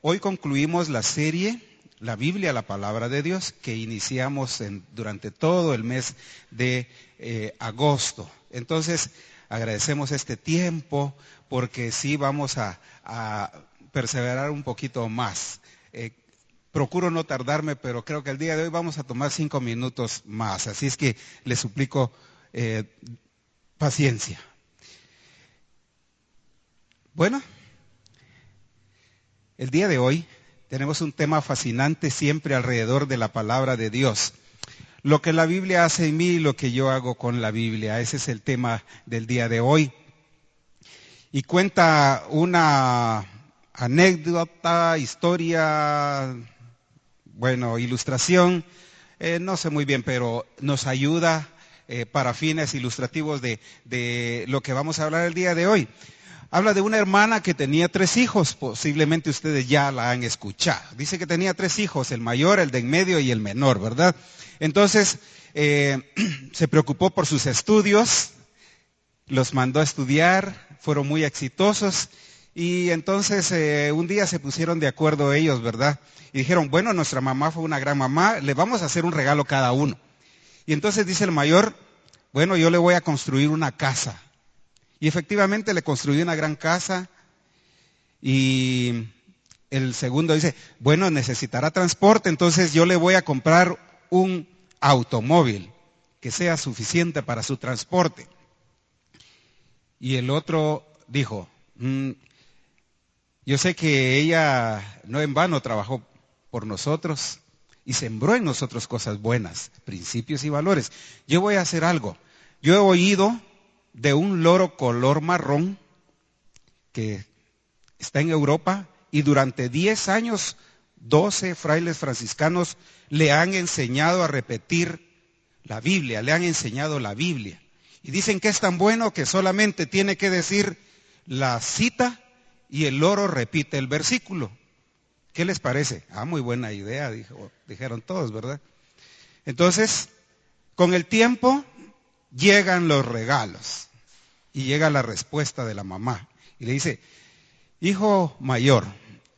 Hoy concluimos la serie La Biblia, la Palabra de Dios, que iniciamos durante todo el mes de agosto. Entonces, agradecemos este tiempo porque sí vamos a perseverar un poquito más. Procuro no tardarme, pero creo que el día de hoy vamos a tomar 5 minutos más. Así es que les suplico paciencia. Bueno, el día de hoy tenemos un tema fascinante siempre alrededor de la palabra de Dios. Lo que la Biblia hace en mí y lo que yo hago con la Biblia. Ese es el tema del día de hoy. Y cuenta una anécdota, historia, ilustración, no sé muy bien, pero nos ayuda para fines ilustrativos de lo que vamos a hablar el día de hoy. Habla de una hermana que tenía 3 hijos, posiblemente ustedes ya la han escuchado. Dice que tenía 3 hijos, el mayor, el de en medio y el menor, ¿verdad? Entonces, se preocupó por sus estudios, los mandó a estudiar, fueron muy exitosos y entonces un día se pusieron de acuerdo ellos, ¿verdad? Y dijeron, bueno, nuestra mamá fue una gran mamá, le vamos a hacer un regalo cada uno. Y entonces dice el mayor, bueno, yo le voy a construir una casa. Y efectivamente le construyó una gran casa y el segundo dice, bueno, necesitará transporte, entonces yo le voy a comprar un automóvil que sea suficiente para su transporte. Y el otro dijo, yo sé que ella no en vano trabajó por nosotros y sembró en nosotros cosas buenas, principios y valores. Yo voy a hacer algo. Yo he oído de un loro color marrón que está en Europa y durante 10 años 12 frailes franciscanos le han enseñado a repetir la Biblia, le han enseñado la Biblia. Y dicen que es tan bueno que solamente tiene que decir la cita y el loro repite el versículo. ¿Qué les parece? Muy buena idea, dijeron todos, ¿verdad? Entonces, con el tiempo llegan los regalos y llega la respuesta de la mamá. Y le dice, hijo mayor,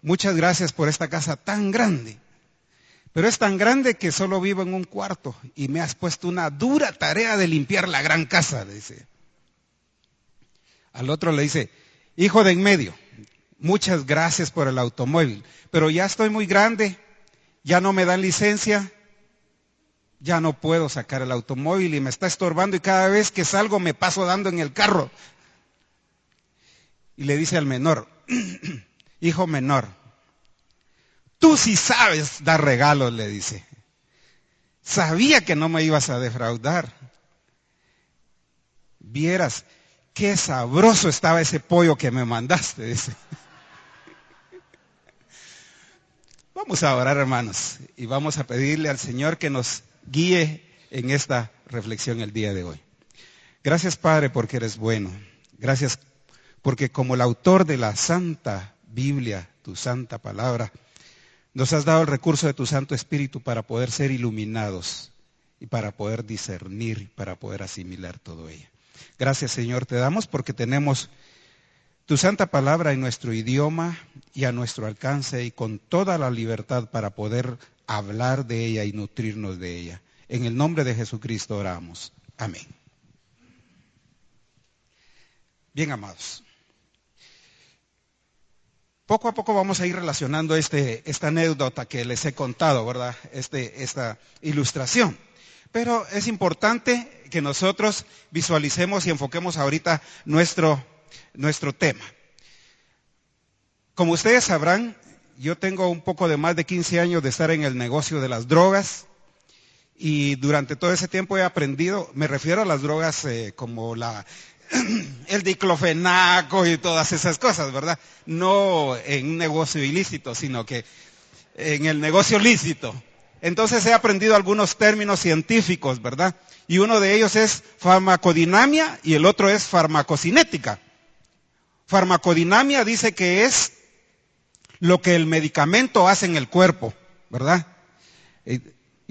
muchas gracias por esta casa tan grande. Pero es tan grande que solo vivo en un cuarto y me has puesto una dura tarea de limpiar la gran casa, le dice. Al otro le dice, hijo de en medio, muchas gracias por el automóvil, pero ya estoy muy grande, ya no me dan licencia, ya no puedo sacar el automóvil y me está estorbando y cada vez que salgo me paso dando en el carro. Y le dice al menor, hijo menor, tú sí sabes dar regalos, le dice. Sabía que no me ibas a defraudar. Vieras qué sabroso estaba ese pollo que me mandaste, dice. Vamos a orar, hermanos, y vamos a pedirle al Señor que nos guíe en esta reflexión el día de hoy. Gracias, Padre, porque eres bueno. Gracias porque como el autor de la Santa Biblia, tu santa palabra, nos has dado el recurso de tu Santo Espíritu para poder ser iluminados y para poder discernir, para poder asimilar todo ello. Gracias, Señor, te damos porque tenemos tu santa palabra en nuestro idioma y a nuestro alcance y con toda la libertad para poder hablar de ella y nutrirnos de ella. En el nombre de Jesucristo oramos. Amén. Bien, amados. Poco a poco vamos a ir relacionando esta anécdota que les he contado, ¿verdad? Esta ilustración. Pero es importante que nosotros visualicemos y enfoquemos ahorita nuestro tema. Como ustedes sabrán, yo tengo un poco de más de 15 años de estar en el negocio de las drogas y durante todo ese tiempo he aprendido, me refiero a las drogas como el diclofenaco y todas esas cosas, ¿verdad? No en un negocio ilícito, sino que en el negocio lícito. Entonces he aprendido algunos términos científicos, ¿verdad? Y uno de ellos es farmacodinamia y el otro es farmacocinética. Farmacodinamia dice que es lo que el medicamento hace en el cuerpo, ¿verdad?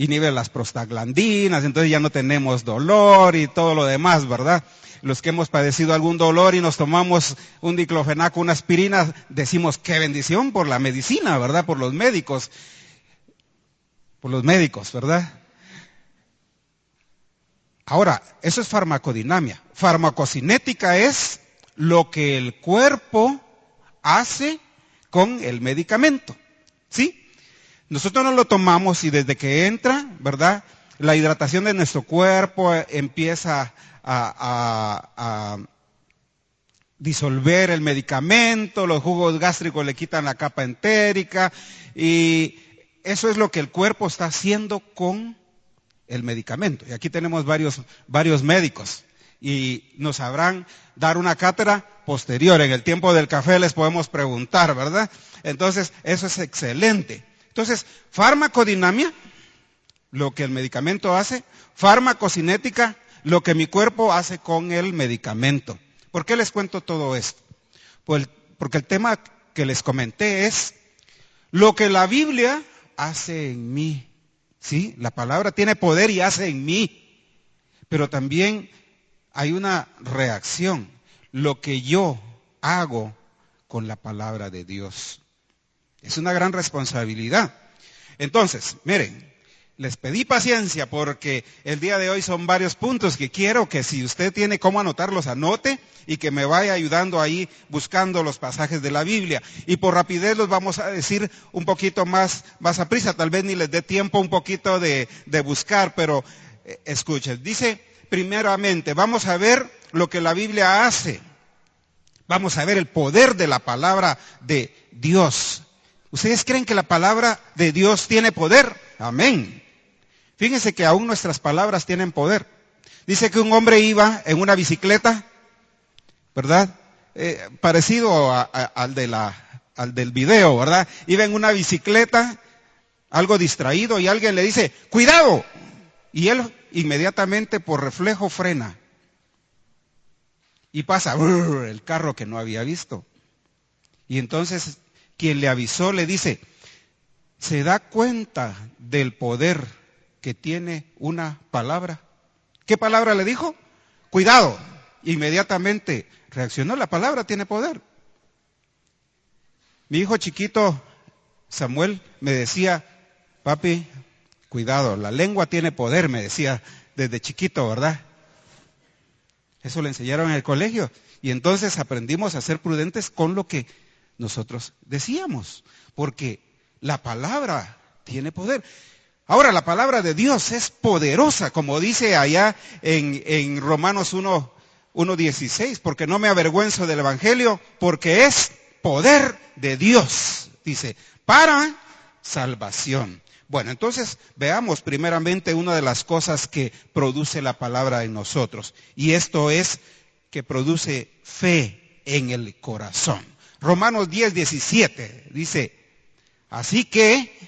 inhibe las prostaglandinas, entonces ya no tenemos dolor y todo lo demás, ¿verdad? Los que hemos padecido algún dolor y nos tomamos un diclofenaco, una aspirina, decimos qué bendición por la medicina, ¿verdad? Por los médicos, ¿verdad? Ahora, eso es farmacodinamia. Farmacocinética es lo que el cuerpo hace con el medicamento, ¿sí? Nosotros nos lo tomamos y desde que entra, ¿verdad? La hidratación de nuestro cuerpo empieza a disolver el medicamento, los jugos gástricos le quitan la capa entérica y eso es lo que el cuerpo está haciendo con el medicamento. Y aquí tenemos varios médicos y nos sabrán dar una cátedra posterior. En el tiempo del café les podemos preguntar, ¿verdad? Entonces, eso es excelente. Entonces, farmacodinamia, lo que el medicamento hace, farmacocinética, lo que mi cuerpo hace con el medicamento. ¿Por qué les cuento todo esto? Porque el tema que les comenté es lo que la Biblia hace en mí. ¿Sí? La palabra tiene poder y hace en mí. Pero también hay una reacción. Lo que yo hago con la palabra de Dios. Es una gran responsabilidad. Entonces, miren, les pedí paciencia porque el día de hoy son varios puntos que quiero que si usted tiene cómo anotarlos, anote y que me vaya ayudando ahí buscando los pasajes de la Biblia. Y por rapidez los vamos a decir un poquito más a prisa, tal vez ni les dé tiempo un poquito de buscar, pero escuchen. Dice, primeramente, vamos a ver lo que la Biblia hace. Vamos a ver el poder de la palabra de Dios. ¿Ustedes creen que la palabra de Dios tiene poder? Amén. Fíjense que aún nuestras palabras tienen poder. Dice que un hombre iba en una bicicleta, ¿verdad? Parecido al del video, ¿verdad? Iba en una bicicleta, algo distraído, y alguien le dice, ¡cuidado! Y él inmediatamente por reflejo frena. Y pasa el carro que no había visto. Y entonces quien le avisó le dice, ¿se da cuenta del poder que tiene una palabra? ¿Qué palabra le dijo? Cuidado. Inmediatamente reaccionó, la palabra tiene poder. Mi hijo chiquito, Samuel, me decía, papi, cuidado, la lengua tiene poder, me decía desde chiquito, ¿verdad? Eso le enseñaron en el colegio. Y entonces aprendimos a ser prudentes con lo que nosotros decíamos, porque la palabra tiene poder. Ahora, la palabra de Dios es poderosa, como dice allá en Romanos 1:16, porque no me avergüenzo del Evangelio, porque es poder de Dios, dice, para salvación. Bueno, entonces veamos primeramente una de las cosas que produce la palabra en nosotros, y esto es que produce fe en el corazón. Romanos 10:17 dice, así que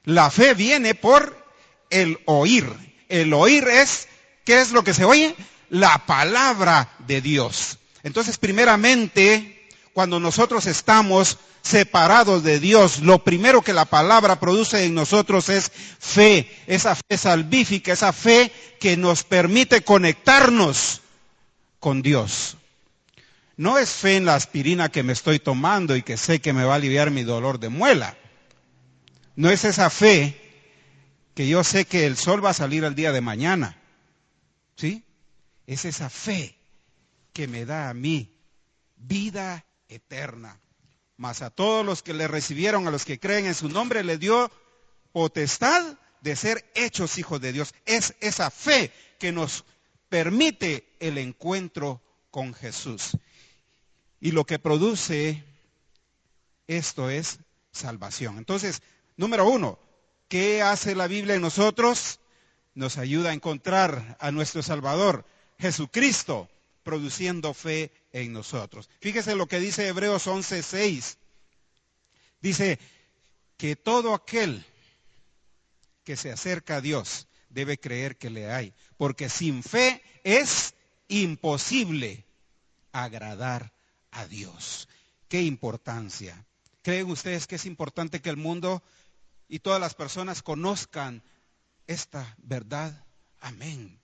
la fe viene por el oír. El oír es, ¿qué es lo que se oye? La palabra de Dios. Entonces, primeramente, cuando nosotros estamos separados de Dios, lo primero que la palabra produce en nosotros es fe, esa fe salvífica, esa fe que nos permite conectarnos con Dios. No es fe en la aspirina que me estoy tomando y que sé que me va a aliviar mi dolor de muela. No es esa fe que yo sé que el sol va a salir el día de mañana. ¿Sí? Es esa fe que me da a mí vida eterna. Mas a todos los que le recibieron, a los que creen en su nombre, le dio potestad de ser hechos hijos de Dios. Es esa fe que nos permite el encuentro con Jesús. Y lo que produce esto es salvación. Entonces, número 1, ¿qué hace la Biblia en nosotros? Nos ayuda a encontrar a nuestro Salvador, Jesucristo, produciendo fe en nosotros. Fíjese lo que dice Hebreos 11:6. Dice que todo aquel que se acerca a Dios debe creer que le hay, porque sin fe es imposible agradar a Dios. ¿Qué importancia? ¿Creen ustedes que es importante que el mundo y todas las personas conozcan esta verdad. Amén.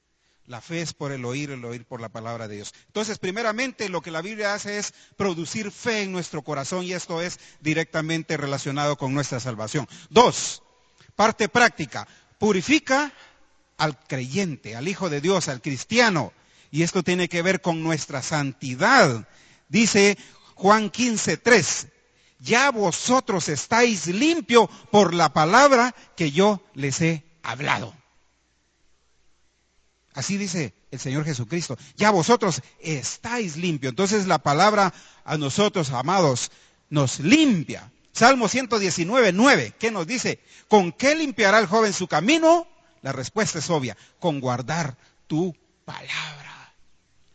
La fe es por el oír por la palabra de Dios. Entonces, primeramente, lo que la Biblia hace es producir fe en nuestro corazón, y esto es directamente relacionado con nuestra salvación. 2, parte práctica, purifica al creyente, al Hijo de Dios, al cristiano, y esto tiene que ver con nuestra santidad. Dice Juan 15:3, ya vosotros estáis limpios por la palabra que yo les he hablado. Así dice el Señor Jesucristo. Ya vosotros estáis limpios. Entonces la palabra a nosotros, amados, nos limpia. Salmo 119:9, ¿qué nos dice? ¿Con qué limpiará el joven su camino? La respuesta es obvia. Con guardar tu palabra.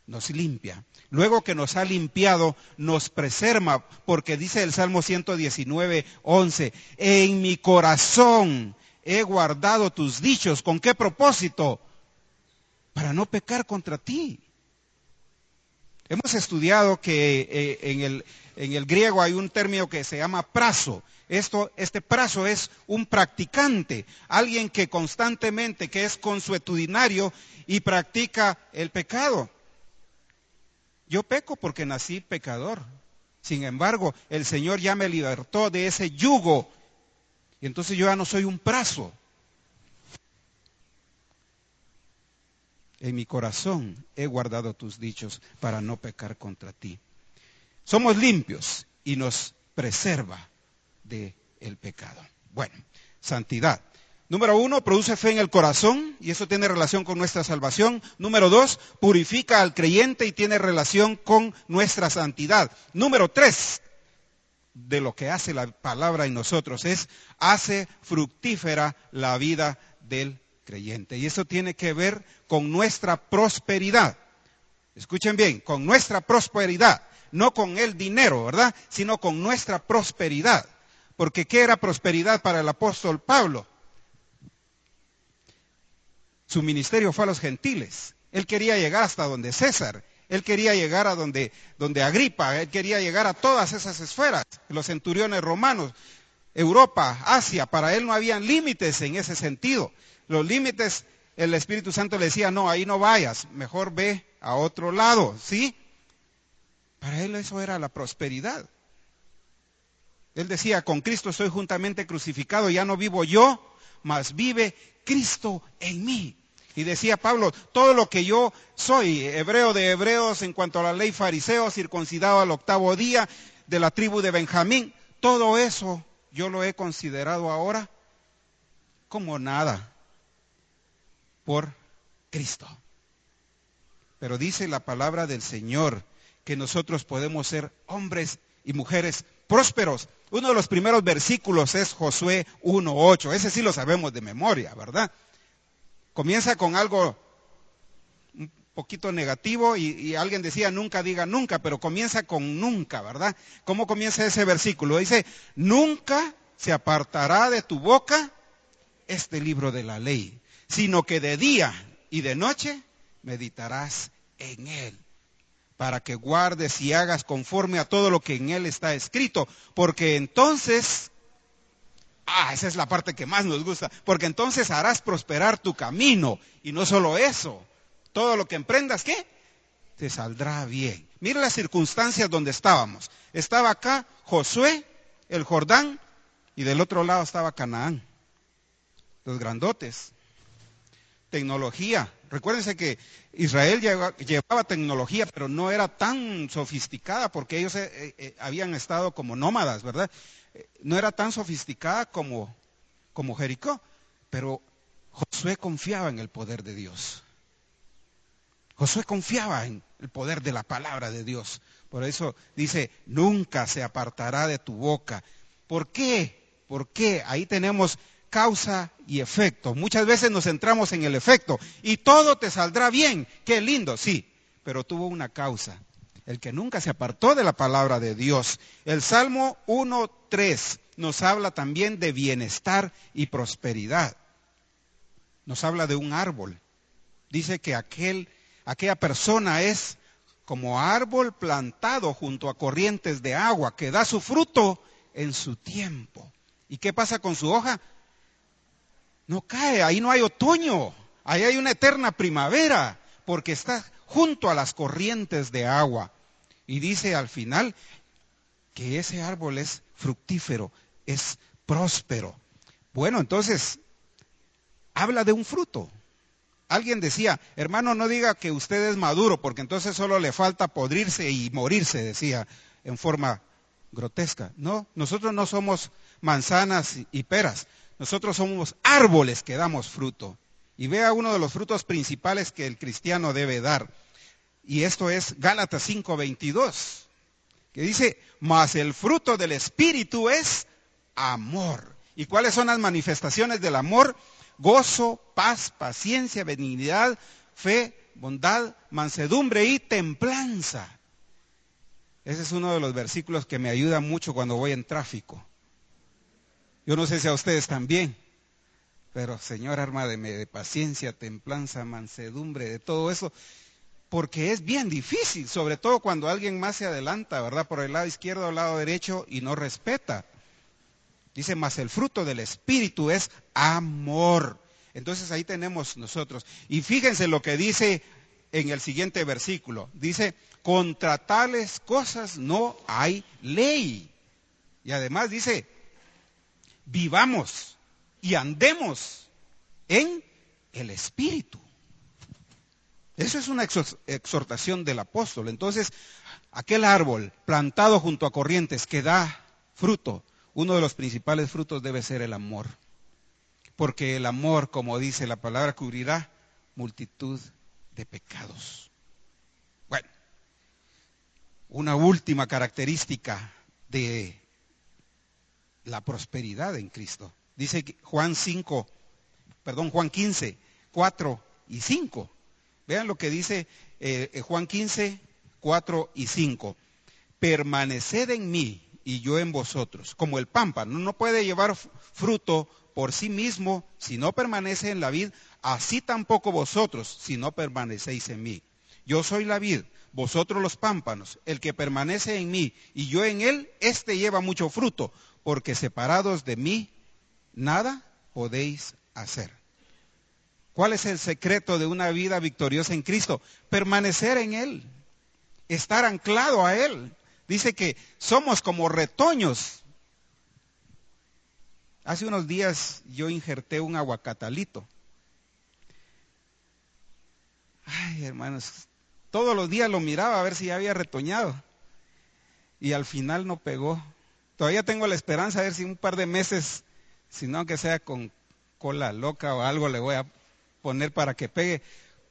Nos limpia. Luego que nos ha limpiado, nos preserva. Porque dice el Salmo 119:11, en mi corazón he guardado tus dichos. ¿Con qué propósito? Para no pecar contra ti. Hemos estudiado que en el griego hay un término que se llama prazo. Este prazo es un practicante, alguien que constantemente, que es consuetudinario y practica el pecado. Yo peco porque nací pecador. Sin embargo, el Señor ya me libertó de ese yugo. Y entonces yo ya no soy un prazo. En mi corazón he guardado tus dichos para no pecar contra ti. Somos limpios y nos preserva del pecado. Bueno, santidad. Número 1, produce fe en el corazón y eso tiene relación con nuestra salvación. Número 2, purifica al creyente y tiene relación con nuestra santidad. Número 3, de lo que hace la palabra en nosotros es, hace fructífera la vida del creyente. Y eso tiene que ver con nuestra prosperidad. Escuchen bien, con nuestra prosperidad, no con el dinero, ¿verdad? Sino con nuestra prosperidad. Porque ¿qué era prosperidad para el apóstol Pablo? Su ministerio fue a los gentiles. Él quería llegar hasta donde César. Él quería llegar a donde Agripa. Él quería llegar a todas esas esferas. Los centuriones romanos, Europa, Asia. Para él no habían límites en ese sentido. Los límites, el Espíritu Santo le decía, no, ahí no vayas. Mejor ve a otro lado, ¿sí? Para él eso era la prosperidad. Él decía, con Cristo estoy juntamente crucificado. Ya no vivo yo, mas vive Cristo en mí. Y decía Pablo, todo lo que yo soy, hebreo de hebreos en cuanto a la ley, fariseo, circuncidado al 8º día, de la tribu de Benjamín, todo eso yo lo he considerado ahora como nada por Cristo. Pero dice la palabra del Señor que nosotros podemos ser hombres y mujeres prósperos. Uno de los primeros versículos es Josué 1:8. Ese sí lo sabemos de memoria, ¿verdad? Comienza con algo un poquito negativo y alguien decía nunca diga nunca, pero comienza con nunca, ¿verdad? ¿Cómo comienza ese versículo? Dice, nunca se apartará de tu boca este libro de la ley, sino que de día y de noche meditarás en él, para que guardes y hagas conforme a todo lo que en él está escrito, porque entonces, esa es la parte que más nos gusta, porque entonces harás prosperar tu camino, y no solo eso, todo lo que emprendas, ¿qué? Te saldrá bien. Mira las circunstancias donde estábamos. Estaba acá Josué, el Jordán, y del otro lado estaba Canaán, los grandotes. Tecnología. Recuérdense que Israel llevaba tecnología, pero no era tan sofisticada porque ellos habían estado como nómadas, ¿verdad? No era tan sofisticada como Jericó, pero Josué confiaba en el poder de Dios. Josué confiaba en el poder de la palabra de Dios. Por eso dice, nunca se apartará de tu boca. ¿Por qué? Porque ahí tenemos causa y efecto. Muchas veces nos centramos en el efecto y todo te saldrá bien. Qué lindo, sí, pero tuvo una causa. El que nunca se apartó de la palabra de Dios. El Salmo 1:3 nos habla también de bienestar y prosperidad. Nos habla de un árbol. Dice que aquella persona es como árbol plantado junto a corrientes de agua, que da su fruto en su tiempo. ¿Y qué pasa con su hoja? No cae, ahí no hay otoño, ahí hay una eterna primavera, porque está junto a las corrientes de agua. Y dice al final que ese árbol es fructífero, es próspero. Bueno, entonces, habla de un fruto. Alguien decía, hermano, no diga que usted es maduro, porque entonces solo le falta podrirse y morirse, decía en forma grotesca. No, nosotros no somos manzanas y peras, nosotros somos árboles que damos fruto. Y vea uno de los frutos principales que el cristiano debe dar. Y esto es Gálatas 5:22, que dice, mas el fruto del Espíritu es amor. ¿Y cuáles son las manifestaciones del amor? Gozo, paz, paciencia, benignidad, fe, bondad, mansedumbre y templanza. Ese es uno de los versículos que me ayuda mucho cuando voy en tráfico. Yo no sé si a ustedes también, pero Señor, ármame de paciencia, templanza, mansedumbre, de todo eso, porque es bien difícil, sobre todo cuando alguien más se adelanta, ¿verdad? Por el lado izquierdo o el lado derecho y no respeta. Dice, mas el fruto del Espíritu es amor. Entonces ahí tenemos nosotros. Y fíjense lo que dice en el siguiente versículo. Dice, contra tales cosas no hay ley. Y además dice, vivamos y andemos en el Espíritu. Eso es una exhortación del apóstol. Entonces, aquel árbol plantado junto a corrientes que da fruto, uno de los principales frutos debe ser el amor. Porque el amor, como dice la palabra, cubrirá multitud de pecados. Bueno, una última característica de la prosperidad en Cristo. Dice Juan 15, 4 y 5. Vean lo que dice Juan 15, 4 y 5. Permaneced en mí y yo en vosotros, como el pámpano no puede llevar fruto por sí mismo si no permanece en la vid, así tampoco vosotros si no permanecéis en mí. Yo soy la vid, vosotros los pámpanos. El que permanece en mí y yo en él, éste lleva mucho fruto, porque separados de mí nada podéis hacer. ¿Cuál es el secreto de una vida victoriosa en Cristo? Permanecer en él, estar anclado a él. Dice que somos como retoños. Hace unos días yo injerté un aguacatalito. Ay, hermanos, todos los días lo miraba a ver si ya había retoñado. Y al final no pegó. Todavía tengo la esperanza a ver si un par de meses, si no que sea con cola loca o algo, le voy a poner para que pegue.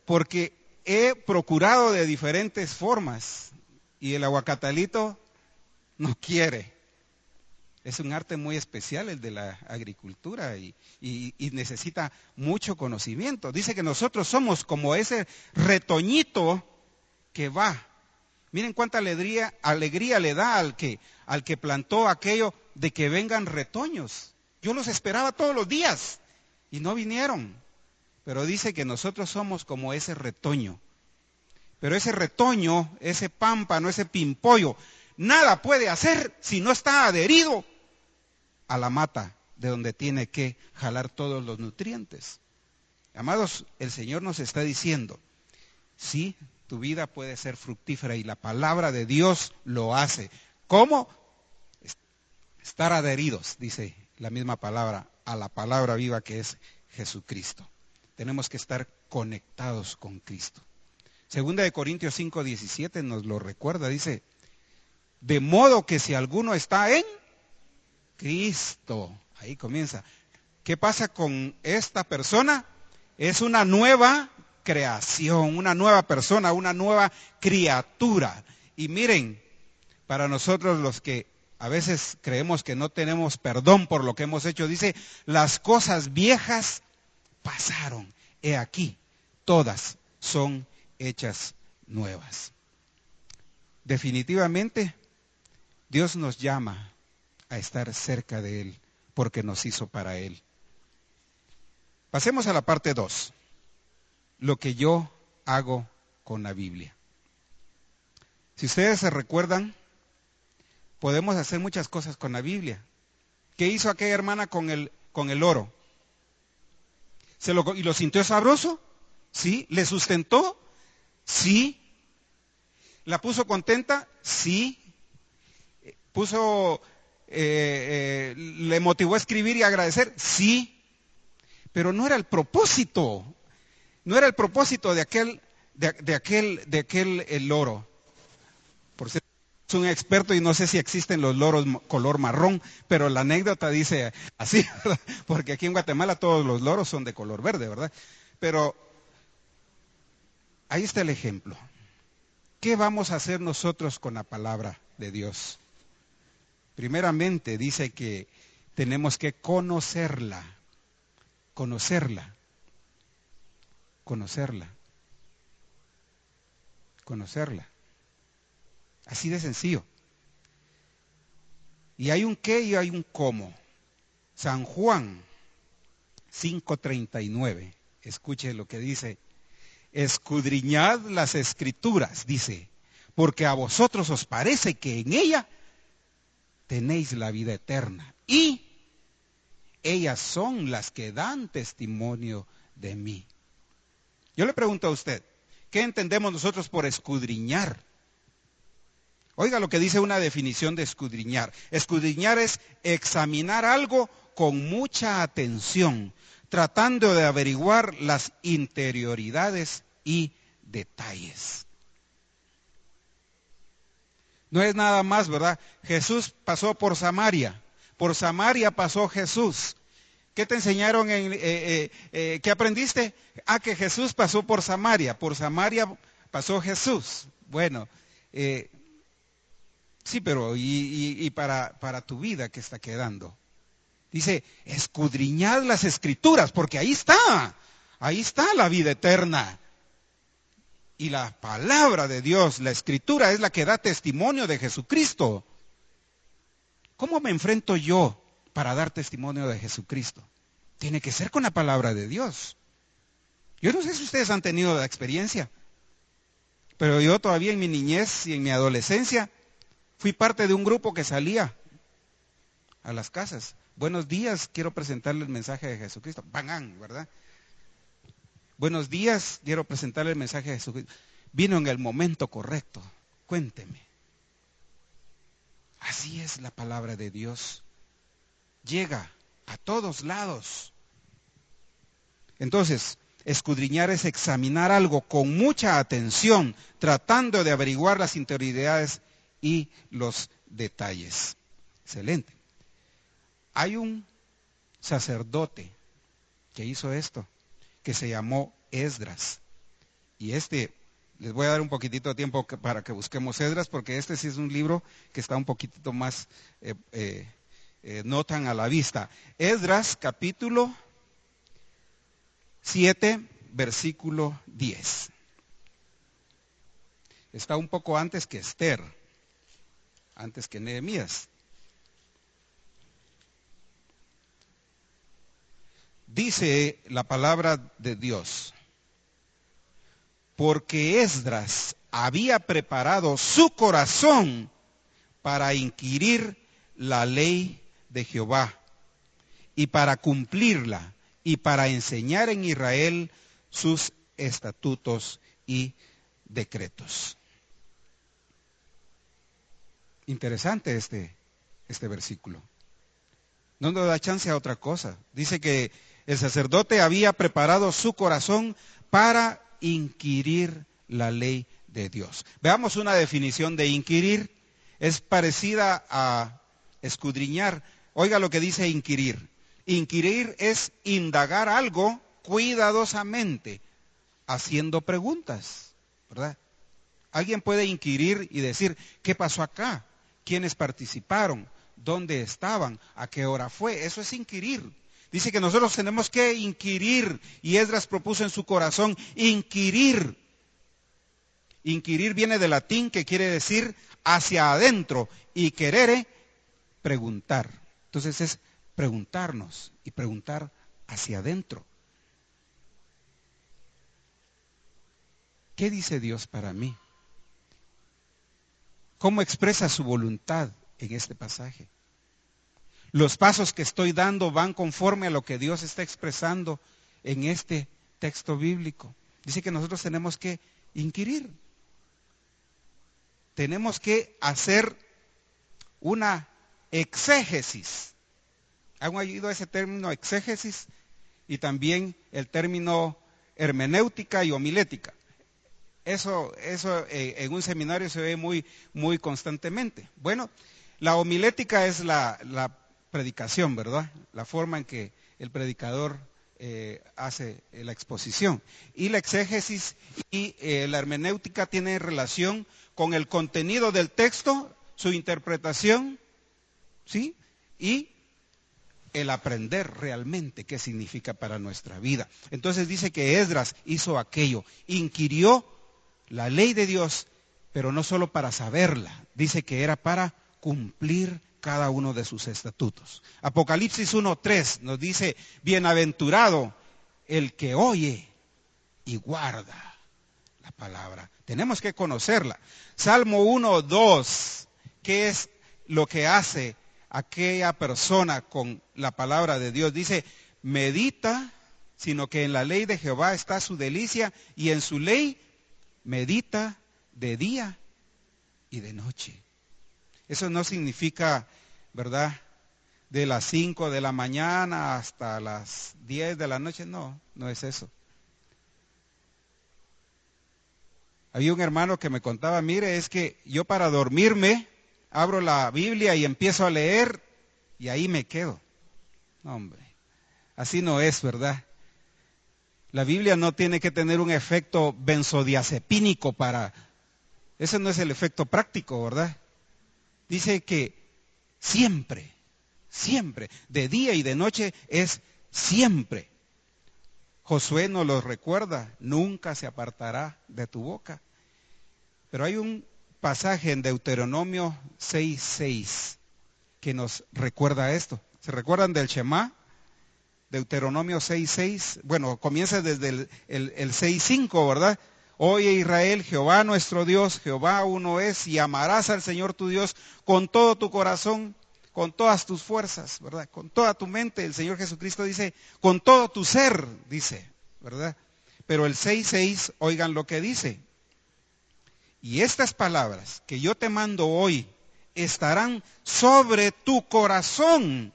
Porque he procurado de diferentes formas. Y el aguacatalito no quiere. Es un arte muy especial el de la agricultura y necesita mucho conocimiento. Dice que nosotros somos como ese retoñito que va. Miren cuánta alegría le da al que plantó aquello de que vengan retoños. Yo los esperaba todos los días y no vinieron. Pero dice que nosotros somos como ese retoño. Pero ese retoño, ese pámpano, ese pimpollo, nada puede hacer si no está adherido a la mata de donde tiene que jalar todos los nutrientes. Amados, el Señor nos está diciendo, sí, tu vida puede ser fructífera y la palabra de Dios lo hace. ¿Cómo? Estar adheridos, dice la misma palabra, a la palabra viva que es Jesucristo. Tenemos que estar conectados con Cristo. Segunda de Corintios 5:17 nos lo recuerda, dice, de modo que si alguno está en Cristo, ahí comienza. ¿Qué pasa con esta persona? Es una nueva creación, una nueva persona, una nueva criatura. Y miren, para nosotros los que a veces creemos que no tenemos perdón por lo que hemos hecho, dice, las cosas viejas pasaron, he aquí, todas son hechas nuevas. Definitivamente, Dios nos llama a estar cerca de Él, porque nos hizo para Él. Pasemos a la parte 2, lo que yo hago con la Biblia. Si ustedes se recuerdan, podemos hacer muchas cosas con la Biblia. ¿Qué hizo aquella hermana con el oro? ¿Y lo sintió sabroso? Sí. ¿Le sustentó? Sí. ¿La puso contenta? Sí. ¿Le motivó a escribir y a agradecer? Sí. Pero no era el propósito. No era el propósito de aquel el loro. Por cierto, es un experto y no sé si existen los loros color marrón, pero la anécdota dice así, ¿verdad? Porque aquí en Guatemala todos los loros son de color verde, ¿verdad? Pero ahí está el ejemplo. ¿Qué vamos a hacer nosotros con la palabra de Dios? Primeramente dice que tenemos que conocerla, conocerla, conocerla, conocerla. Así de sencillo. Y hay un qué y hay un cómo. San Juan 5:39. Escuche lo que dice. Escudriñad las escrituras, dice, porque a vosotros os parece que en ella tenéis la vida eterna. Y ellas son las que dan testimonio de mí. Yo le pregunto a usted, ¿qué entendemos nosotros por escudriñar? Oiga lo que dice una definición de escudriñar. Escudriñar es examinar algo con mucha atención, tratando de averiguar las interioridades y detalles. No es nada más, ¿verdad? Jesús pasó por Samaria. Por Samaria pasó Jesús. ¿Qué te enseñaron? ¿Qué aprendiste? Que Jesús pasó por Samaria. Por Samaria pasó Jesús. Bueno, sí, pero ¿y para tu vida qué está quedando? Dice, escudriñad las escrituras, porque ahí está la vida eterna. Y la palabra de Dios, la escritura, es la que da testimonio de Jesucristo. ¿Cómo me enfrento yo para dar testimonio de Jesucristo? Tiene que ser con la palabra de Dios. Yo no sé si ustedes han tenido la experiencia, pero yo todavía en mi niñez y en mi adolescencia fui parte de un grupo que salía a las casas. Buenos días, quiero presentarle el mensaje de Jesucristo. ¡Bangán! ¿Verdad? Buenos días, quiero presentarle el mensaje de Jesucristo. Vino en el momento correcto. Cuénteme. Así es la palabra de Dios. Llega a todos lados. Entonces, escudriñar es examinar algo con mucha atención, tratando de averiguar las interioridades y los detalles. Excelente. Hay un sacerdote que hizo esto, que se llamó Esdras. Y les voy a dar un poquitito de tiempo para que busquemos Esdras, porque este sí es un libro que está un poquitito más, no tan a la vista. Esdras, capítulo 7, versículo 10. Está un poco antes que Esther, antes que Nehemías. Dice la palabra de Dios, porque Esdras había preparado su corazón para inquirir la ley de Jehová y para cumplirla y para enseñar en Israel sus estatutos y decretos. Interesante este versículo. No nos da chance a otra cosa. Dice que el sacerdote había preparado su corazón para inquirir la ley de Dios. Veamos una definición de inquirir. Es parecida a escudriñar. Oiga lo que dice inquirir. Inquirir es indagar algo cuidadosamente, haciendo preguntas, ¿verdad? Alguien puede inquirir y decir, ¿qué pasó acá? ¿Quiénes participaron? ¿Dónde estaban? ¿A qué hora fue? Eso es inquirir. Dice que nosotros tenemos que inquirir, y Esdras propuso en su corazón inquirir. Inquirir viene del latín, que quiere decir hacia adentro, y querere, preguntar. Entonces es preguntarnos y preguntar hacia adentro. ¿Qué dice Dios para mí? ¿Cómo expresa su voluntad en este pasaje? ¿Los pasos que estoy dando van conforme a lo que Dios está expresando en este texto bíblico? Dice que nosotros tenemos que inquirir. Tenemos que hacer una exégesis. ¿Han oído ese término exégesis? Y también el término hermenéutica y homilética. Eso en un seminario se ve muy constantemente. Bueno, la homilética es la predicación, ¿verdad? La forma en que el predicador hace la exposición. Y la exégesis y la hermenéutica tienen relación con el contenido del texto, su interpretación, ¿sí? Y el aprender realmente qué significa para nuestra vida. Entonces dice que Esdras hizo aquello, inquirió la ley de Dios, pero no solo para saberla, dice que era para cumplir cada uno de sus estatutos. Apocalipsis 1:3 nos dice, bienaventurado el que oye y guarda la palabra. Tenemos que conocerla. Salmo 1:2, ¿qué es lo que hace aquella persona con la palabra de Dios? Dice, medita, sino que en la ley de Jehová está su delicia, y en su ley medita de día y de noche. Eso no significa, ¿verdad?, de las 5 de la mañana hasta las 10 de la noche. No, no es eso. Había un hermano que me contaba, mire, es que yo para dormirme abro la Biblia y empiezo a leer y ahí me quedo. No, hombre, así no es, ¿verdad? La Biblia no tiene que tener un efecto benzodiazepínico para... Ese no es el efecto práctico, ¿verdad? Dice que siempre, de día y de noche es siempre. Josué nos lo recuerda, nunca se apartará de tu boca. Pero hay un pasaje en Deuteronomio 6:6 que nos recuerda esto. ¿Se recuerdan del Shema? Deuteronomio 6:6, bueno, comienza desde el 6:5, ¿verdad? Oye Israel, Jehová nuestro Dios, Jehová uno es, y amarás al Señor tu Dios con todo tu corazón, con todas tus fuerzas, ¿verdad? Con toda tu mente. El Señor Jesucristo dice, con todo tu ser, dice, ¿verdad? Pero el 6:6, oigan lo que dice. Y estas palabras que yo te mando hoy estarán sobre tu corazón,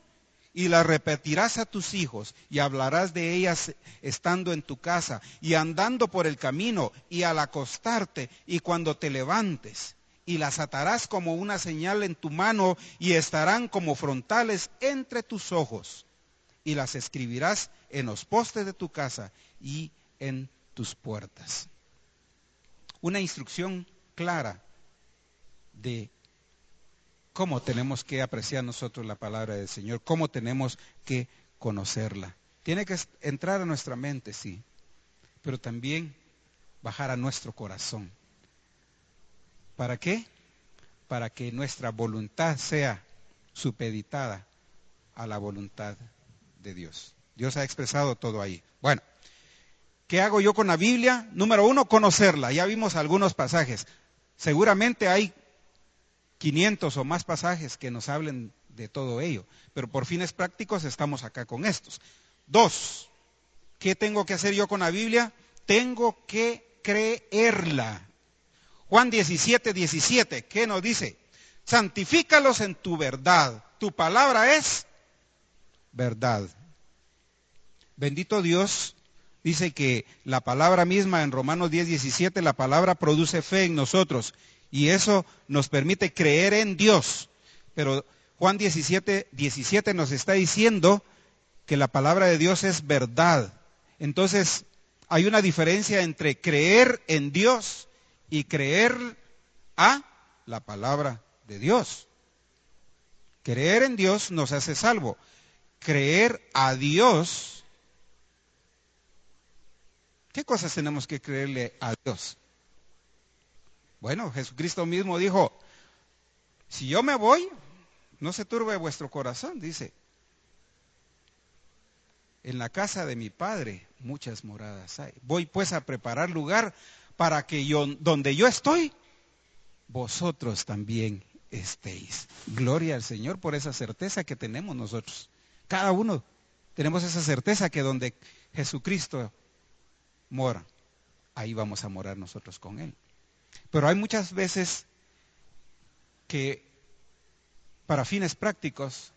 y las repetirás a tus hijos, y hablarás de ellas estando en tu casa, y andando por el camino, y al acostarte, y cuando te levantes. Y las atarás como una señal en tu mano, y estarán como frontales entre tus ojos. Y las escribirás en los postes de tu casa y en tus puertas. Una instrucción clara de cómo tenemos que apreciar nosotros la palabra del Señor, cómo tenemos que conocerla. Tiene que entrar a nuestra mente, sí, pero también bajar a nuestro corazón. ¿Para qué? Para que nuestra voluntad sea supeditada a la voluntad de Dios. Dios ha expresado todo ahí. Bueno, ¿qué hago yo con la Biblia? Número 1, conocerla. Ya vimos algunos pasajes. Seguramente hay 500 o más pasajes que nos hablen de todo ello, pero por fines prácticos estamos acá con estos. 2, ¿qué tengo que hacer yo con la Biblia? Tengo que creerla. Juan 17:17, ¿qué nos dice? Santifícalos en tu verdad, tu palabra es verdad. Bendito Dios, dice que la palabra misma en Romanos 10:17, la palabra produce fe en nosotros. Y eso nos permite creer en Dios. Pero Juan 17:17 nos está diciendo que la palabra de Dios es verdad. Entonces, hay una diferencia entre creer en Dios y creer a la palabra de Dios. Creer en Dios nos hace salvo. Creer a Dios, ¿qué cosas tenemos que creerle a Dios? Bueno, Jesucristo mismo dijo, si yo me voy, no se turbe vuestro corazón, dice. En la casa de mi Padre muchas moradas hay. Voy pues a preparar lugar para que donde yo estoy, vosotros también estéis. Gloria al Señor por esa certeza que tenemos nosotros, cada uno. Tenemos esa certeza que donde Jesucristo mora, ahí vamos a morar nosotros con Él. Pero hay muchas veces que para fines prácticos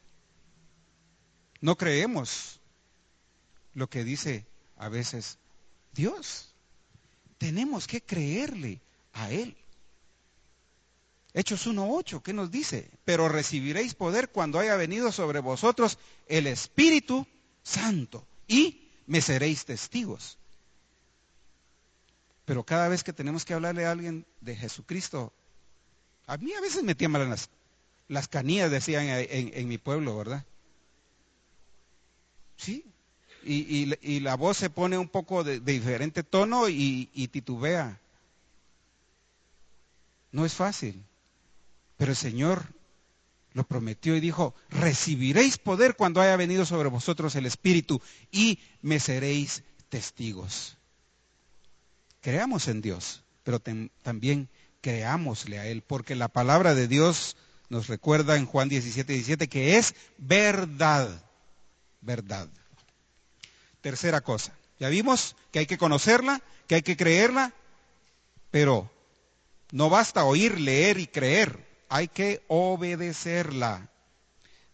no creemos lo que dice a veces Dios. Tenemos que creerle a Él. Hechos 1:8, ¿qué nos dice? Pero recibiréis poder cuando haya venido sobre vosotros el Espíritu Santo y me seréis testigos. Pero cada vez que tenemos que hablarle a alguien de Jesucristo, a mí a veces me tiemblan las canillas, decían en mi pueblo, ¿verdad? Sí. Y la voz se pone un poco de diferente tono y titubea. No es fácil. Pero el Señor lo prometió y dijo, recibiréis poder cuando haya venido sobre vosotros el Espíritu y me seréis testigos. Creamos en Dios, pero también creámosle a Él, porque la palabra de Dios nos recuerda en Juan 17:17 que es verdad, verdad. Tercera cosa, ya vimos que hay que conocerla, que hay que creerla, pero no basta oír, leer y creer. Hay que obedecerla.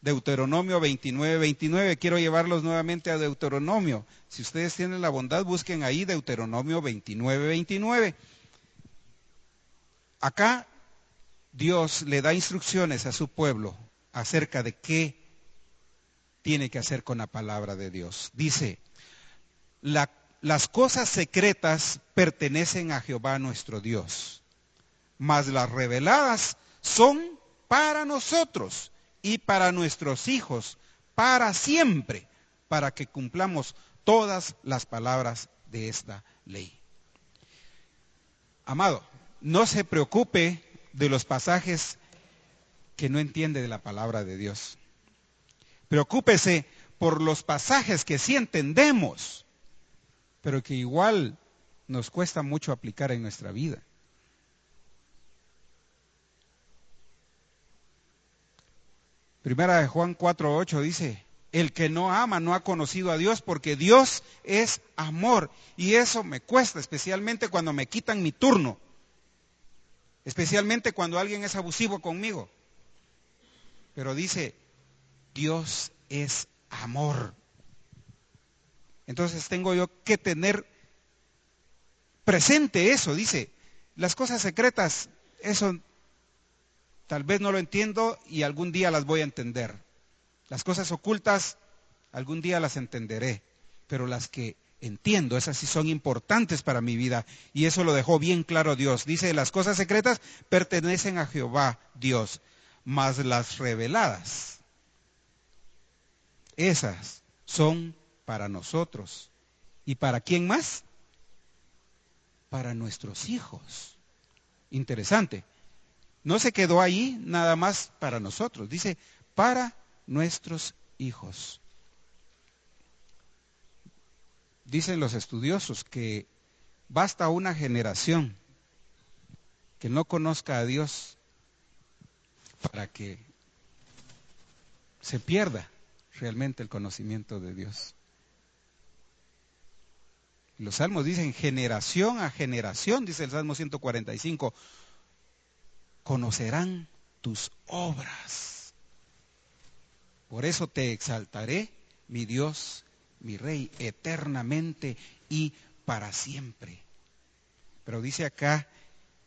Deuteronomio 29:29. Quiero llevarlos nuevamente a Deuteronomio. Si ustedes tienen la bondad, busquen ahí Deuteronomio 29:29. Acá Dios le da instrucciones a su pueblo acerca de qué tiene que hacer con la palabra de Dios. Dice, las cosas secretas pertenecen a Jehová nuestro Dios, mas las reveladas son para nosotros y para nuestros hijos, para siempre, para que cumplamos todas las palabras de esta ley. Amado, no se preocupe de los pasajes que no entiende de la palabra de Dios. Preocúpese por los pasajes que sí entendemos, pero que igual nos cuesta mucho aplicar en nuestra vida. Primera de Juan 4:8 dice, el que no ama no ha conocido a Dios porque Dios es amor. Y eso me cuesta, especialmente cuando me quitan mi turno. Especialmente cuando alguien es abusivo conmigo. Pero dice, Dios es amor. Entonces tengo yo que tener presente eso. Dice, las cosas secretas, eso tal vez no lo entiendo y algún día las voy a entender. Las cosas ocultas, algún día las entenderé. Pero las que entiendo, esas sí son importantes para mi vida. Y eso lo dejó bien claro Dios. Dice, las cosas secretas pertenecen a Jehová Dios, mas las reveladas, esas son para nosotros. ¿Y para quién más? Para nuestros hijos. Interesante. No se quedó ahí nada más para nosotros. Dice, para nuestros hijos. Dicen los estudiosos que basta una generación que no conozca a Dios para que se pierda realmente el conocimiento de Dios. Los salmos dicen generación a generación, dice el Salmo 145, conocerán tus obras. Por eso te exaltaré, mi Dios, mi Rey, eternamente y para siempre. Pero dice acá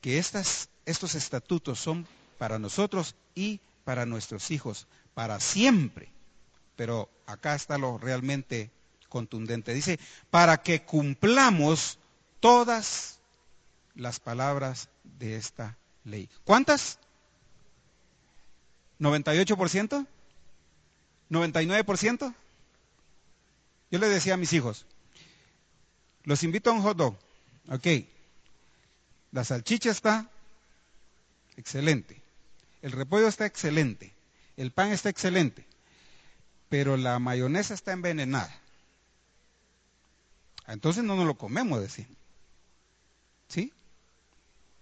que estos estatutos son para nosotros y para nuestros hijos, para siempre. Pero acá está lo realmente contundente. Dice, para que cumplamos todas las palabras de esta ley. ¿Cuántas? ¿98%? ¿99%? Yo les decía a mis hijos, los invito a un hot dog. Ok, la salchicha está excelente, el repollo está excelente, el pan está excelente, pero la mayonesa está envenenada. Entonces no nos lo comemos, decía. ¿Sí?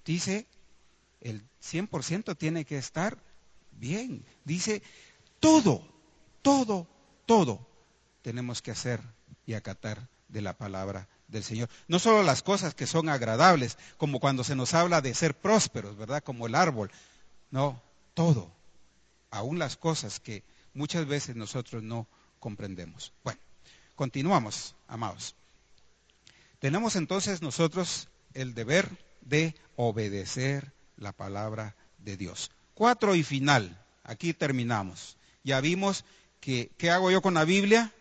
Dice, el 100% tiene que estar bien. Dice, todo, tenemos que hacer y acatar de la palabra del Señor. No solo las cosas que son agradables, como cuando se nos habla de ser prósperos, ¿verdad? Como el árbol. No, todo. Aún las cosas que muchas veces nosotros no comprendemos. Bueno, continuamos, amados. Tenemos entonces nosotros el deber de obedecer la palabra de Dios. 4 y final. Aquí terminamos. Ya vimos que, ¿qué hago yo con la Biblia?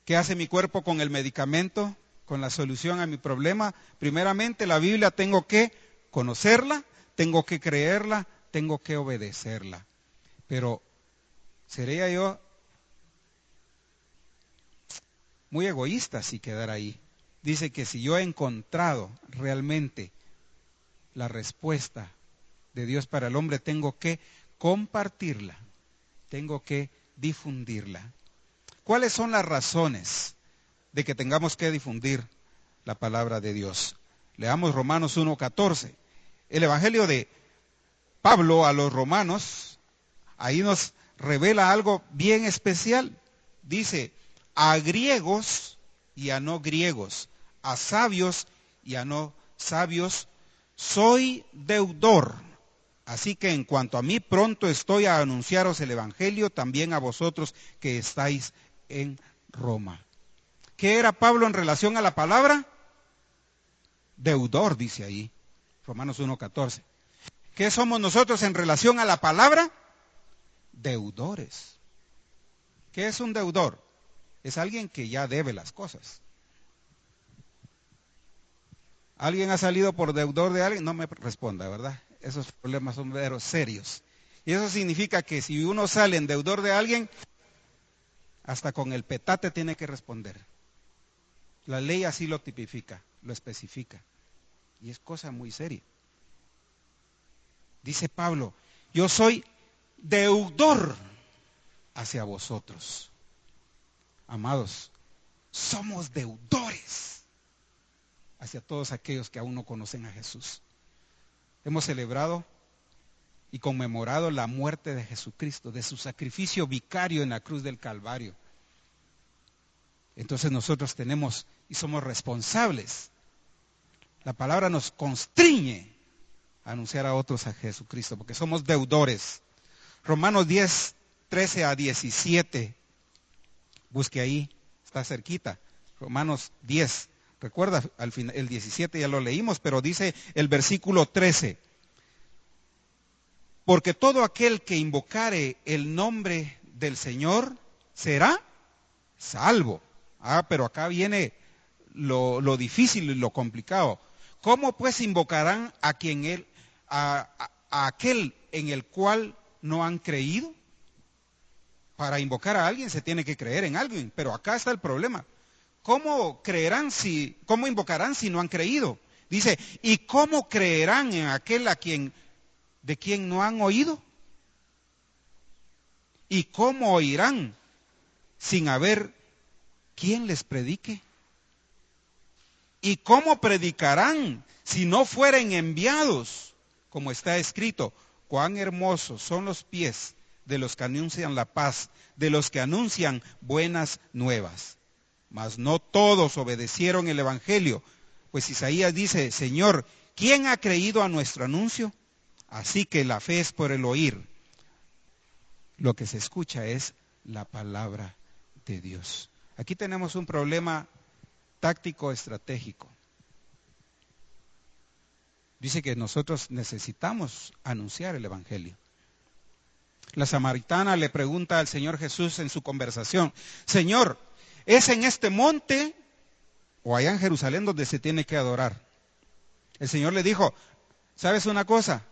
¿Qué hace mi cuerpo con el medicamento? Con la solución a mi problema. Primeramente, la Biblia tengo que conocerla, tengo que creerla, tengo que obedecerla. Pero, ¿sería yo muy egoísta si quedara ahí? Dice que si yo he encontrado realmente la respuesta de Dios para el hombre, tengo que compartirla, tengo que difundirla. ¿Cuáles son las razones de que tengamos que difundir la palabra de Dios? Leamos Romanos 1:14. El Evangelio de Pablo a los romanos, ahí nos revela algo bien especial. Dice, a griegos y a no griegos, a sabios y a no sabios, soy deudor. Así que en cuanto a mí, pronto estoy a anunciaros el Evangelio también a vosotros que estáis en Roma. ¿Qué era Pablo en relación a la palabra? Deudor, dice ahí, Romanos 1:14. ¿Qué somos nosotros en relación a la palabra? Deudores. ¿Qué es un deudor? Es alguien que ya debe las cosas. ¿Alguien ha salido por deudor de alguien? No me responda, ¿verdad? Esos problemas son veros serios. Y eso significa que si uno sale en deudor de alguien, hasta con el petate tiene que responder. La ley así lo tipifica, lo especifica. Y es cosa muy seria. Dice Pablo, yo soy deudor hacia vosotros. Amados, somos deudores hacia todos aquellos que aún no conocen a Jesús. Hemos celebrado y conmemorado la muerte de Jesucristo, de su sacrificio vicario en la cruz del Calvario. Entonces nosotros tenemos y somos responsables. La palabra nos constriñe a anunciar a otros a Jesucristo, porque somos deudores. Romanos 10, 13 a 17. Busque ahí, está cerquita. Romanos 10. Recuerda, al final, el 17 ya lo leímos, pero dice el versículo 13. Porque todo aquel que invocare el nombre del Señor será salvo. Pero acá viene lo difícil y lo complicado. ¿Cómo pues invocarán a aquel en el cual no han creído? Para invocar a alguien se tiene que creer en alguien, pero acá está el problema. ¿Cómo invocarán si no han creído? Dice, ¿y cómo creerán en aquel de quien no han oído? ¿Y cómo oirán sin haber quien les predique? ¿Y cómo predicarán si no fueren enviados? Como está escrito, cuán hermosos son los pies de los que anuncian la paz, de los que anuncian buenas nuevas. Mas no todos obedecieron el Evangelio, pues Isaías dice, Señor, ¿quién ha creído a nuestro anuncio? Así que la fe es por el oír. Lo que se escucha es la palabra de Dios. Aquí tenemos un problema táctico estratégico. Dice que nosotros necesitamos anunciar el Evangelio. La samaritana le pregunta al Señor Jesús en su conversación, Señor, ¿es en este monte o allá en Jerusalén donde se tiene que adorar? El Señor le dijo, ¿sabes una cosa?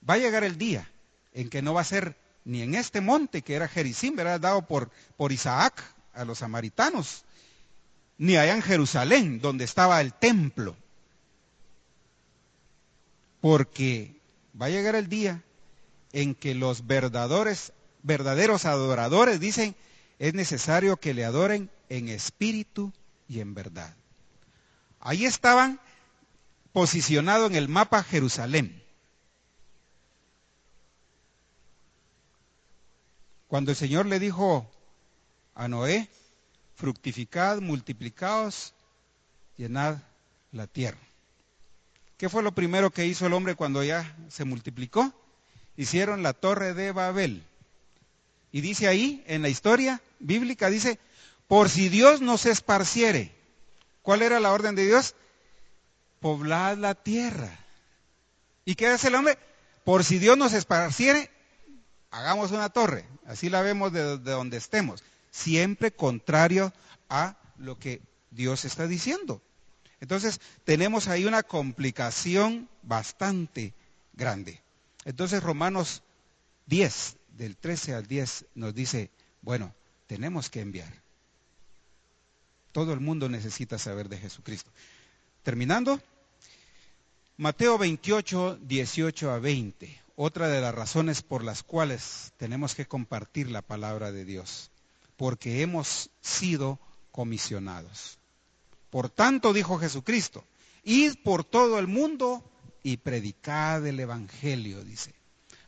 Va a llegar el día en que no va a ser ni en este monte que era Gerizim, ¿verdad? Dado por Isaac a los samaritanos, ni allá en Jerusalén donde estaba el templo. Porque va a llegar el día en que los verdaderos adoradores dicen, es necesario que le adoren en espíritu y en verdad. Ahí estaban posicionados en el mapa Jerusalén. Cuando el Señor le dijo a Noé, fructificad, multiplicaos, llenad la tierra. ¿Qué fue lo primero que hizo el hombre cuando ya se multiplicó? Hicieron la torre de Babel. Y dice ahí, en la historia bíblica, dice, por si Dios nos esparciere. ¿Cuál era la orden de Dios? Poblad la tierra. ¿Y qué hace el hombre? Por si Dios nos esparciere, hagamos una torre. Así la vemos de donde estemos. Siempre contrario a lo que Dios está diciendo. Entonces, tenemos ahí una complicación bastante grande. Entonces, Romanos 10, del 13 al 10, nos dice, bueno, tenemos que enviar. Todo el mundo necesita saber de Jesucristo. Terminando, Mateo 28, 18 a 20. Otra de las razones por las cuales tenemos que compartir la palabra de Dios. Porque hemos sido comisionados. Por tanto, dijo Jesucristo, id por todo el mundo y predicad el Evangelio, dice,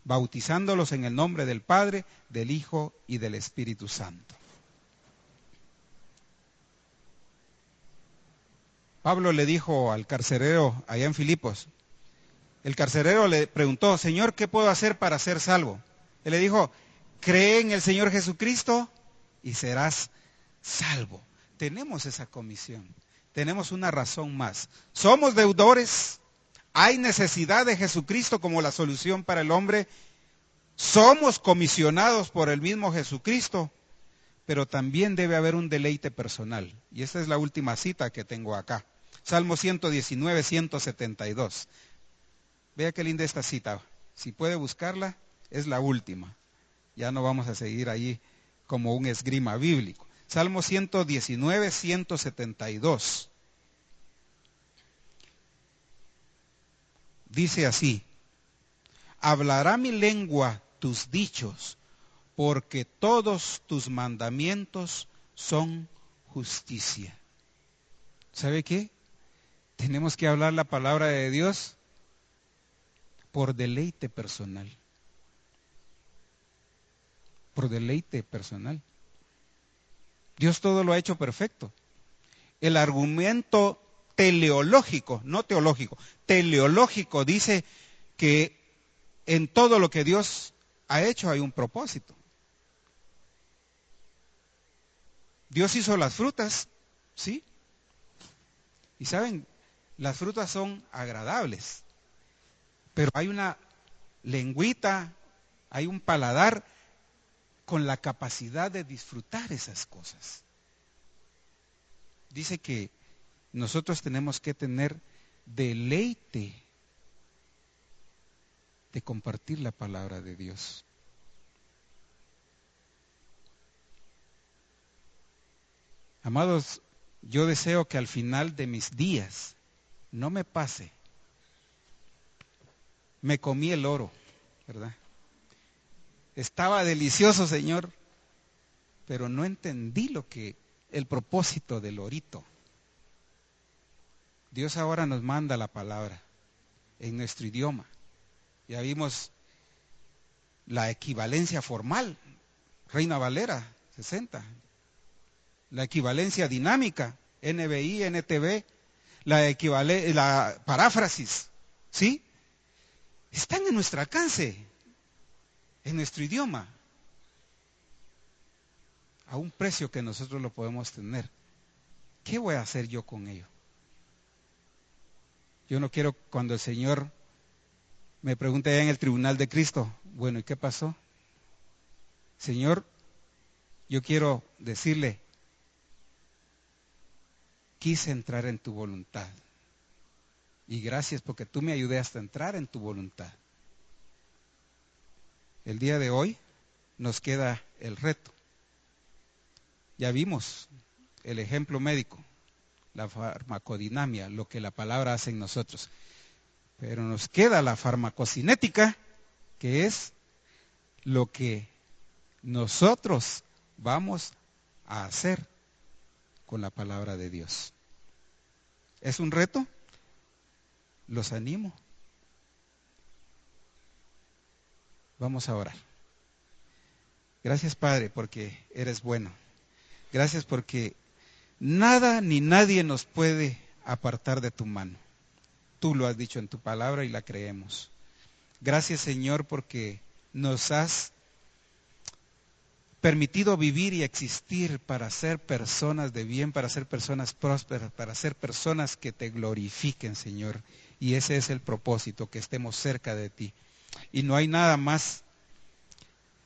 bautizándolos en el nombre del Padre, del Hijo y del Espíritu Santo. Pablo le dijo al carcelero allá en Filipos, el carcelero le preguntó, Señor, ¿qué puedo hacer para ser salvo? Él le dijo, cree en el Señor Jesucristo y serás salvo. Tenemos esa comisión. Tenemos una razón más. Somos deudores, hay necesidad de Jesucristo como la solución para el hombre, somos comisionados por el mismo Jesucristo, pero también debe haber un deleite personal. Y esta es la última cita que tengo acá. Salmo 119, 172. Vea qué linda esta cita. Si puede buscarla, es la última. Ya no vamos a seguir ahí como un esgrima bíblico. Salmo 119, 172. Dice así, hablará mi lengua tus dichos, porque todos tus mandamientos son justicia. ¿Sabe qué? Tenemos que hablar la palabra de Dios por deleite personal. Por deleite personal. Dios todo lo ha hecho perfecto. El argumento teleológico, no teológico, teleológico dice que en todo lo que Dios ha hecho hay un propósito. Dios hizo las frutas, ¿sí? Y saben, las frutas son agradables, pero hay una lengüita, hay un paladar con la capacidad de disfrutar esas cosas. Dice que nosotros tenemos que tener deleite de compartir la palabra de Dios. Amados, yo deseo que al final de mis días no me pase. Me comí el oro, ¿verdad? Estaba delicioso, Señor, pero no entendí el propósito del orito. Dios ahora nos manda la palabra en nuestro idioma. Ya vimos la equivalencia formal, Reina Valera 60. La equivalencia dinámica, NBI, NTV, la paráfrasis, ¿sí? Están en nuestro alcance, en nuestro idioma, a un precio que nosotros lo podemos tener. ¿Qué voy a hacer yo con ello? Yo no quiero cuando el Señor me pregunte allá en el tribunal de Cristo, bueno, ¿y qué pasó? Señor, yo quiero decirle, quise entrar en tu voluntad. Y gracias porque tú me ayudaste a entrar en tu voluntad. El día de hoy nos queda el reto. Ya vimos el ejemplo médico, la farmacodinamia, lo que la palabra hace en nosotros. Pero nos queda la farmacocinética, que es lo que nosotros vamos a hacer con la palabra de Dios. ¿Es un reto? Los animo. Vamos a orar. Gracias, Padre, porque eres bueno. Gracias porque nada ni nadie nos puede apartar de tu mano. Tú lo has dicho en tu palabra y la creemos. Gracias, Señor, porque nos has permitido vivir y existir para ser personas de bien, para ser personas prósperas, para ser personas que te glorifiquen, Señor. Y ese es el propósito, que estemos cerca de ti. Y no hay nada más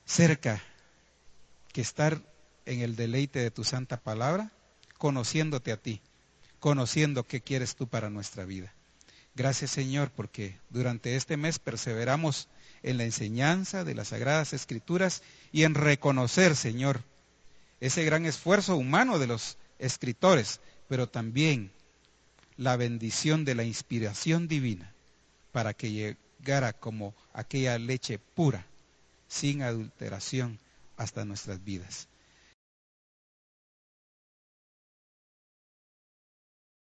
cerca que estar en el deleite de tu santa palabra, conociéndote a ti, conociendo qué quieres tú para nuestra vida. Gracias, Señor, porque durante este mes perseveramos en la enseñanza de las Sagradas Escrituras y en reconocer, Señor, ese gran esfuerzo humano de los escritores, pero también la bendición de la inspiración divina para que llegara como aquella leche pura, sin adulteración, hasta nuestras vidas.